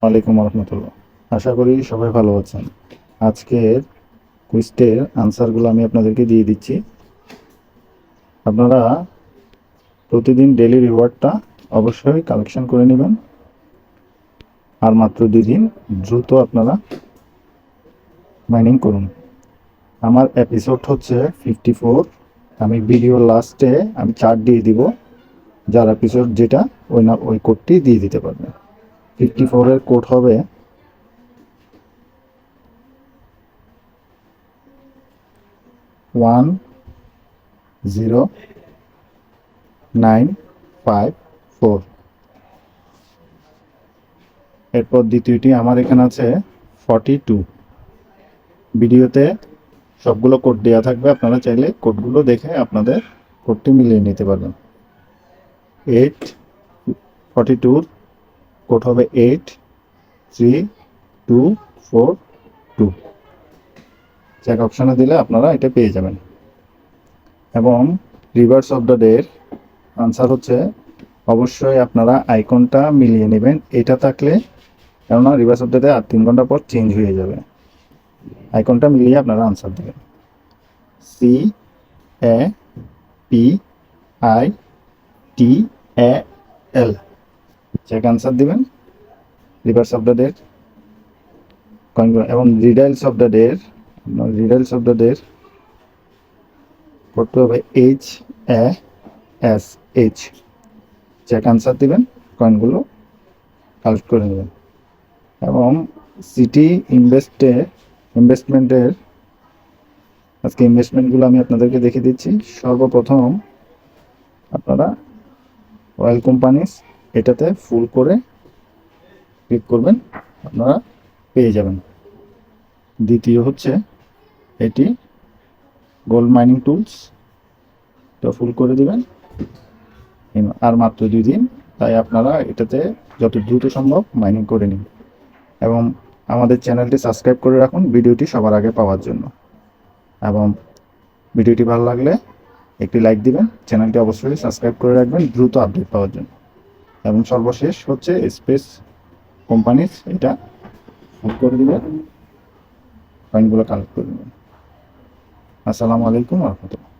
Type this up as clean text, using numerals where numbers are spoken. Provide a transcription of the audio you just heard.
ওয়ালাইকুম রহমতুল্লাহ। আশা করি সবাই ভালো আছেন। আজকের কুইজের আনসারগুলো আমি আপনাদেরকে দিয়ে দিচ্ছি। আপনারা প্রতিদিন ডেইলি রিওয়ার্ডটা অবশ্যই কালেকশন করে নেবেন। আর মাত্র 2 দিন, দ্রুত আপনারা মাইনিং করুন। আমার এপিসোড হচ্ছে 54। আমি ভিডিও লাস্টে আমি চার্ট দিয়ে দিব, যার এপিসোড যেটা ওই কোডটি দিয়ে দিতে পারবেন। 54-এর কোড হবে 10954। এরপর দ্বিতীয়টি আমার এখানে আছে 42। ভিডিওতে সবগুলো কোড দেওয়া থাকবে, আপনারা চাইলে কোডগুলো দেখে আপনাদের কোডটি মিলিয়ে নিতে পারবেন। 42-র কোড হবে 832242। চেক অপশানে দিলে আপনারা এটা পেয়ে যাবেন। এবং রিভার্স অফ দ্য ডের আনসার হচ্ছে, অবশ্যই আপনারা আইকনটা মিলিয়ে নেবেন। এটা থাকলে, কেননা রিভার্স অফ দ্য ডে আর 3 ঘন্টা পর চেঞ্জ হয়ে যাবে। আইকনটা মিলিয়ে আপনারা আনসার দেবেন। CAPITAL চেক আনসার দিবেন রিভার্স অফ দ্য ডের কয়েনগুলো। এবং রিডাইলস অফ দ্য ডের করতে হবে HASH। চেক আনসার দিবেন, কয়েনগুলো কালেক্ট করে নেবেন। এবং সিটি ইনভেস্টমেন্টের আজকে ইনভেস্টমেন্টগুলো আমি আপনাদেরকে দেখে দিচ্ছি। সর্বপ্রথম আপনারা অয়েল কোম্পানিস এটাতে ফুল করে ক্লিক করবেন, আপনারা পেয়ে যাবেন। দ্বিতীয় হচ্ছে এটি গোল্ড মাইনিং টুলস, এটা ফুল করে দিবেন। আর মাত্র 2 দিন, তাই আপনারা এটাতে যত দ্রুত সম্ভব মাইনিং করে নিন। এবং আমাদের চ্যানেলটি সাবস্ক্রাইব করে রাখুন ভিডিওটি সবার আগে পাওয়ার জন্য। এবং ভিডিওটি ভালো লাগলে একটি লাইক দিবেন, চ্যানেলটি অবশ্যই সাবস্ক্রাইব করে রাখবেন দ্রুত আপডেট পাওয়ার জন্য। এবং সর্বশেষ হচ্ছে স্পেস কোম্পানিজ, এটা ফুল করে দিবেন, কয়েনগুলো কালেক্ট করে দেবেন। আসসালামু আলাইকুম রহমতুল্লাহ।